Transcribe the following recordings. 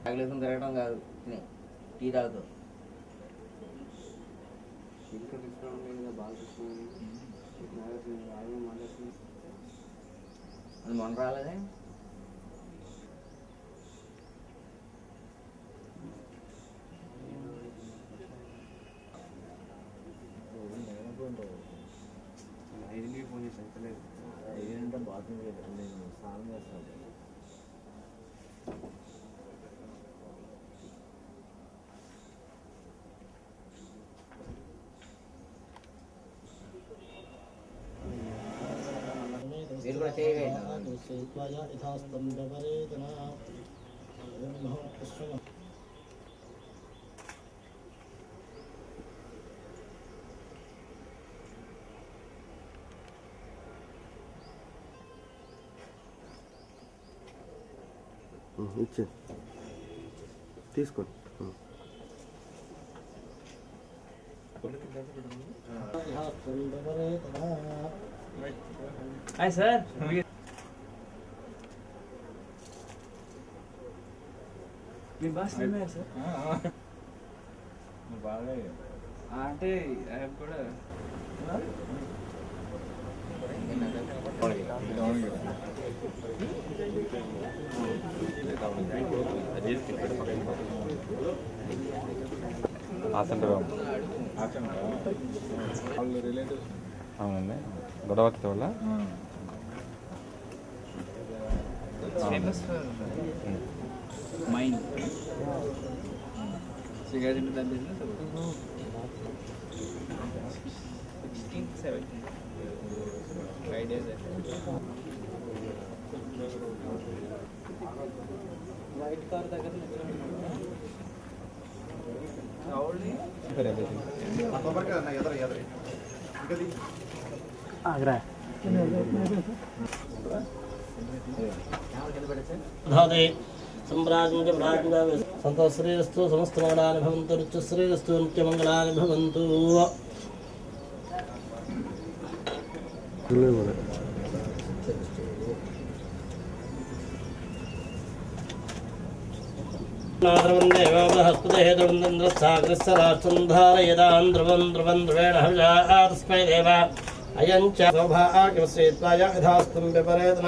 తగలేసుకుని తిరగడం కాదు, టీ తాగుతావు. అది మొన్న రాలేదే. ఐదింటికి ఫోన్ చేసి అయితలేదు. ఏంటంటే బాత్రూమ్ నేను స్నానం చేస్తాను. మీరు కూడా చేయగలరు. ఇచ్చే తీసుకోండి. Hi sir. మీ బాస్ సార్ బాగా అంటే కూడా అవునండి. గొడవకి వల్ల ఫేమస్ మైండ్ సిగరెట్ దాని బిజినెస్ 16-17 5 days వైట్ కార్ దగ్గర సంతోషశ్రీరస్తు సమస్తమంగళాని భవంతు రుచిశ్రీరస్తు నిత్యమంగళాని భవంతు. ధారయదాంధ్రువం దేవ అయం చ సౌభాగ్యశ్రీత్వాయ యథాస్తం విపరేతన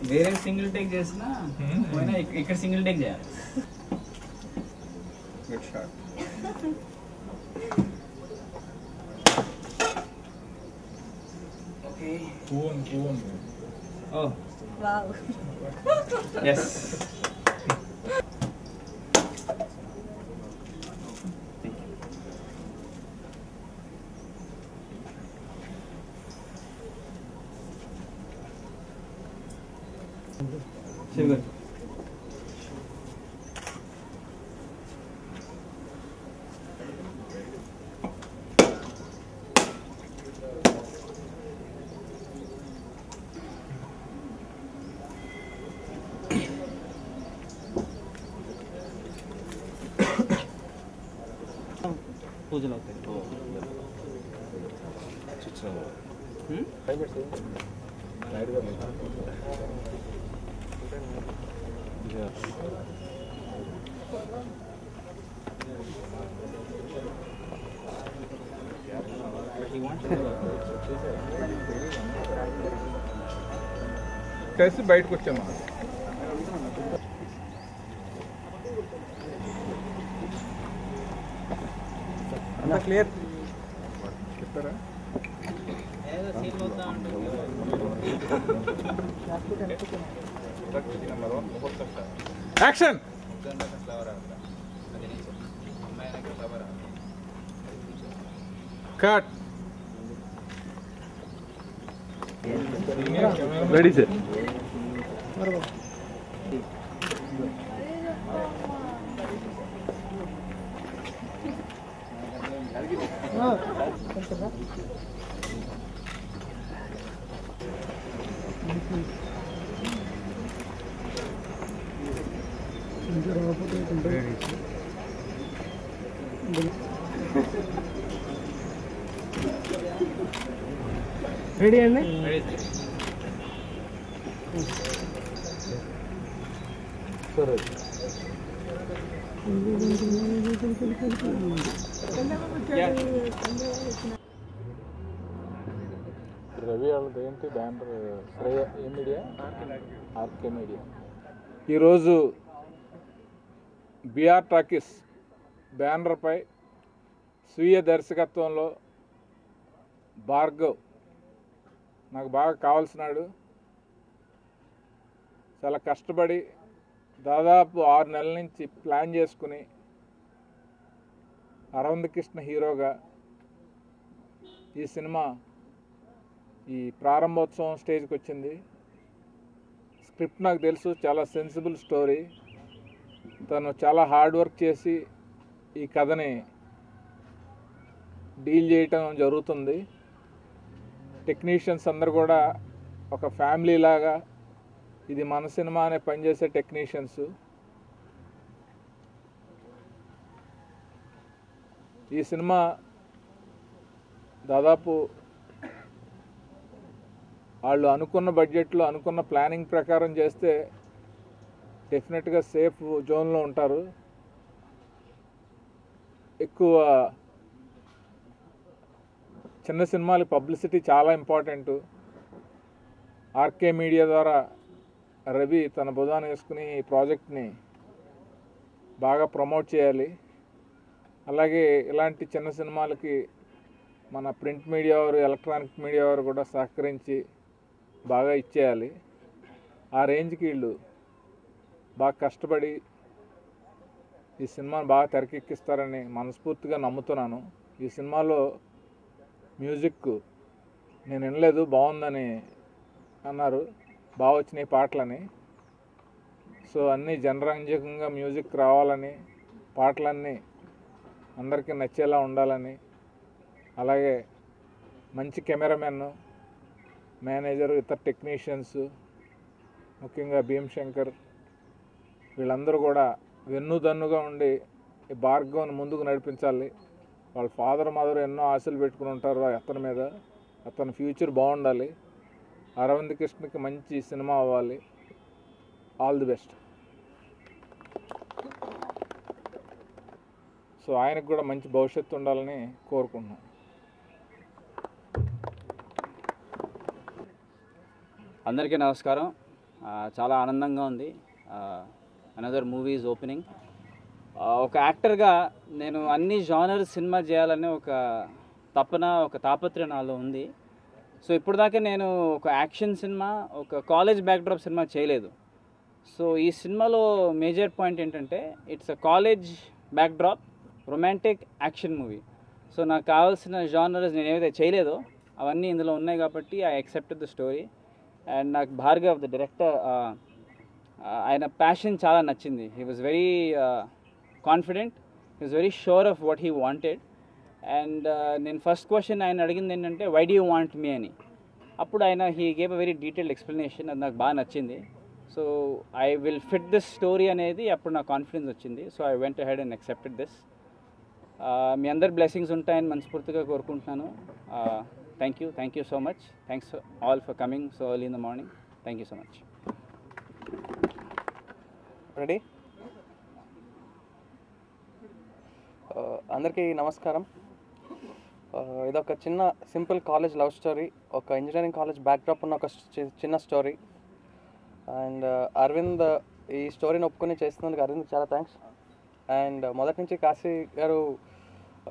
వేరే సింగిల్ టేక్ చేసినా పోయినా ఇక్కడ సింగిల్ టేక్ చేయాలి. Good shot. ఓకే. ఓ వావ్. yes. Sugar. పూజలు అవుతాయి. कैसे बैठ को चलना clear action cut ready sir ready అండి. సరే రవి వాళ్ళది ఏంటి బ్యానర్ శ్రేయ ఏ మీడియా ఆర్కే మీడియా. ఈరోజు బిఆర్ టాకీస్ బ్యానర్పై స్వీయ దర్శకత్వంలో భార్గవ్ నాకు బాగా కావాల్సినాడు. చాలా కష్టపడి దాదాపు 6 నెలల నుంచి ప్లాన్ చేసుకుని అరవింద్ కృష్ణ హీరోగా ఈ సినిమా ఈ ప్రారంభోత్సవం స్టేజ్కి వచ్చింది. స్క్రిప్ట్ నాకు తెలుసు, చాలా సెన్సిబుల్ స్టోరీ. తను చాలా హార్డ్ వర్క్ చేసి ఈ కథని డీల్ చేయటం జరుగుతుంది. టెక్నీషియన్స్ అందరు కూడా ఒక ఫ్యామిలీ లాగా ఇది మన సినిమా అనే పనిచేసే టెక్నీషియన్స్. ఈ సినిమా దాదాపు వాళ్ళు అనుకున్న బడ్జెట్లో అనుకున్న ప్లానింగ్ ప్రకారం చేస్తే డెఫినెట్గా సేఫ్ జోన్లో ఉంటారు. ఎక్కువ చిన్న సినిమాలకి పబ్లిసిటీ చాలా ఇంపార్టెంట్. ఆర్కే మీడియా ద్వారా రవి తన భుజాన వేసుకుని ఈ ప్రాజెక్ట్ని బాగా ప్రమోట్ చేయాలి. అలాగే ఇలాంటి చిన్న సినిమాలకి మన ప్రింట్ మీడియా వారు, ఎలక్ట్రానిక్ మీడియా వారు కూడా సహకరించి బాగా ఇచ్చేయాలి. ఆ రేంజ్కి వీళ్ళు బాగా కష్టపడి ఈ సినిమాని బాగా తెరకెక్కిస్తారని మనస్ఫూర్తిగా నమ్ముతున్నాను. ఈ సినిమాలో మ్యూజిక్ నేను వినలేదు, బాగుందని అన్నారు, బాగా వచ్చినాయి పాటలని. సో అన్నీ జనరంజకంగా మ్యూజిక్ రావాలని, పాటలన్నీ అందరికీ నచ్చేలా ఉండాలని, అలాగే మంచి కెమెరామెన్, మేనేజరు, ఇతర టెక్నీషియన్స్, ముఖ్యంగా భీమశంకర్ వీళ్ళందరూ కూడా వెన్నుదన్నుగా ఉండి ఈ భార్గవ్ని ముందుకు నడిపించాలి. వాళ్ళ ఫాదర్ మదర్ ఎన్నో ఆశలు పెట్టుకుని ఉంటారు అతని మీద. అతని ఫ్యూచర్ బాగుండాలి. అరవింద్ కృష్ణకి మంచి సినిమా అవ్వాలి. All the best. సో ఆయనకు కూడా మంచి భవిష్యత్తు ఉండాలని కోరుకుంటున్నాను. అందరికీ నమస్కారం. చాలా ఆనందంగా ఉంది. Another movie is opening. ఒక యాక్టర్గా నేను అన్ని జానర్ సినిమా చేయాలనే ఒక తపన, ఒక తాపత్రయం నాలో ఉంది. సో ఇప్పుడు దాకా నేను ఒక యాక్షన్ సినిమా, ఒక కాలేజ్ బ్యాక్డ్రాప్ సినిమా చేయలేదు. సో ఈ సినిమాలో మేజర్ పాయింట్ ఏంటంటే it's a college backdrop romantic action movie. So నాకు కావాల్సిన జానర్స్ నేను ఏవైతే చేయలేదో అవన్నీ ఇందులో ఉన్నాయి కాబట్టి I accepted the story. And నాకు భార్గవ్ ద డైరెక్టర్ ఆయన ప్యాషన్ చాలా నచ్చింది. He was very confident, he was very sure of what he wanted. And నేను ఫస్ట్ క్వశ్చన్ ఆయన అడిగింది ఏంటంటే why do you want me అని. అప్పుడు ఆయన he gave a very detailed explanation. అది నాకు బాగా నచ్చింది. So I will fit this story అనేది అప్పుడు నాకు కాన్ఫిడెన్స్ వచ్చింది. So I went ahead and accepted this. మీ అందరి బ్లెస్సింగ్స్ ఉంటాయని మనస్ఫూర్తిగా కోరుకుంటున్నాను. Thank you so much. Thanks all for coming so early in the morning. Thank you so much. Ready? అందరికీ నమస్కారం. ఇదొక చిన్న సింపుల్ కాలేజ్ లవ్ స్టోరీ, ఒక ఇంజనీరింగ్ కాలేజ్ బ్యాక్డ్రాప్ ఉన్న ఒక చిన్న స్టోరీ. అండ్ అరవింద్ ఈ స్టోరీని ఒప్పుకొని చేస్తున్నందుకు అరవింద్కి చాలా థ్యాంక్స్. అండ్ మొదటి నుంచి కాశీ గారు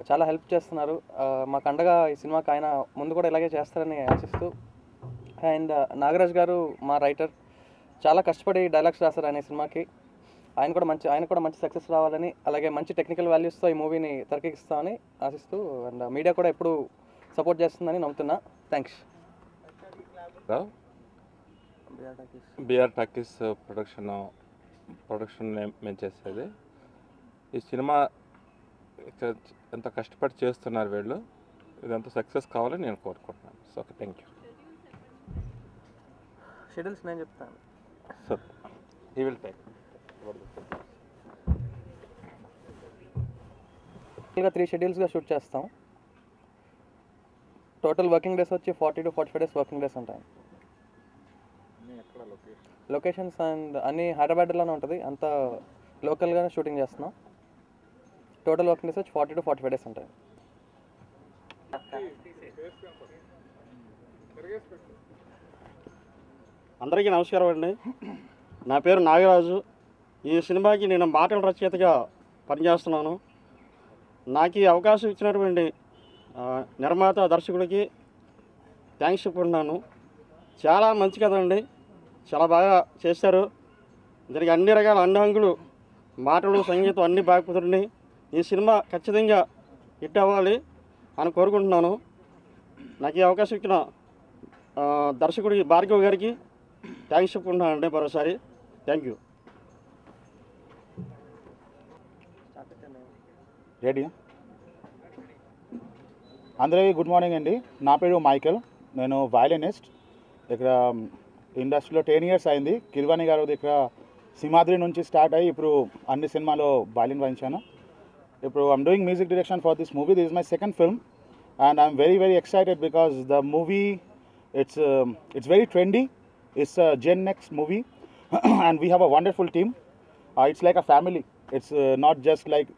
చాలా హెల్ప్ చేస్తున్నారు మాకు అండగా. ఈ సినిమాకి ఆయన ముందు కూడా ఇలాగే చేస్తారని ఆశిస్తూ. అండ్ నాగరాజ్ గారు మా రైటర్ చాలా కష్టపడి డైలాగ్స్ రాశారు ఆయన సినిమాకి. ఆయన కూడా మంచి సక్సెస్ రావాలని, అలాగే మంచి టెక్నికల్ వాల్యూస్తో ఈ మూవీని తెరకెక్కిస్తామని ఆశిస్తూ. అండ్ మీడియా కూడా ఎప్పుడు సపోర్ట్ చేస్తుందని నమ్ముతున్నా. థ్యాంక్స్. బిఆర్ టాకీస్ ప్రొడక్షన్ మేము చేసేది. ఈ సినిమా ఎంత కష్టపడి చేస్తున్నారు వీళ్ళు, ఇదంతా సక్సెస్ కావాలని నేను కోరుకుంటున్నాను. So okay, thank you. Schedules నేను చెప్తాను. సో హీ విల్ టేక్ 3 షెడ్యూల్స్గా షూట్ చేస్తాం. టోటల్ వర్కింగ్ డేస్ వచ్చి 40 to 45 డేస్ వర్కింగ్ డేస్ ఉంటాయి. లొకేషన్స్ అండ్ అన్నీ హైదరాబాద్లోనే ఉంటుంది, అంతా లోకల్గానే షూటింగ్ చేస్తున్నాం. టోటల్ వర్కింగ్ డేస్ వచ్చి 40 to 45 డేస్ ఉంటాయి. అందరికీ నమస్కారం అండి. నా పేరు నాగరాజు. ఈ సినిమాకి నేను మాటల రచయితగా పనిచేస్తున్నాను. నాకు ఈ అవకాశం ఇచ్చినటువంటి నిర్మాత దర్శకుడికి థ్యాంక్స్ చెప్పుకుంటున్నాను. చాలా మంచి కథ అండి, చాలా బాగా చేశారు. దీనికి అన్ని రకాల అన్ని హంగులు, మాటలు, సంగీతం అన్నీ బాగా కుదిరినాయి. ఈ సినిమా ఖచ్చితంగా హిట్ అవ్వాలి అని కోరుకుంటున్నాను. నాకు ఈ అవకాశం ఇచ్చిన దర్శకుడికి భార్గవ్ గారికి థ్యాంక్స్ చెప్పుకుంటున్నానండి మరోసారి. Thank you. రెడీ? అందరికీ గుడ్ మార్నింగ్ అండి. నా పేరు మైకేల్, నేను వయలినిస్ట్. ఇక్కడ ఇండస్ట్రీలో 10 years అయింది. కిర్వాణి గారు ఇక్కడ సింహాద్రి నుంచి స్టార్ట్ అయ్యి ఇప్పుడు అన్ని సినిమాలో వయలిన్ వాయించాను. ఇప్పుడు I'm doing music direction for this movie. This is my second film and I'm very very excited because the movie it's very trendy. It's a Gen X movie and we have a wonderful team. It's like a family. It's not just like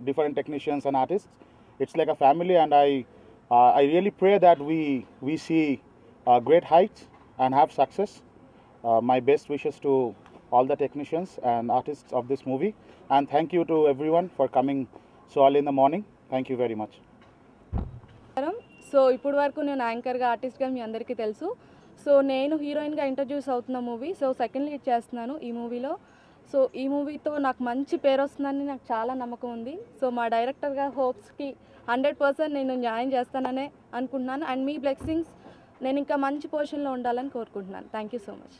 different technicians and artists. It's like a family, and I really pray that we see great heights and have success. My best wishes to all the technicians and artists of this movie, and thank you to everyone for coming so early in the morning. Thank you very much. So ఇప్పుడు వరకు నేను యాంకర్గా, ఆర్టిస్ట్గా మీ అందరికీ తెలుసు. So నేను హీరోయిన్గా introduce అవుతున్న movie, so second lead చేస్తున్నాను ఈ మూవీలో. సో ఈ మూవీతో నాకు మంచి పేరు వస్తుందని నాకు చాలా నమ్మకం ఉంది. సో మా డైరెక్టర్గా హోప్స్కి 100% నేను న్యాయం చేస్తాననే అనుకుంటున్నాను. అండ్ మీ బ్లెస్సింగ్స్, నేను ఇంకా మంచి పొజిషన్లో ఉండాలని కోరుకుంటున్నాను. Thank you so much.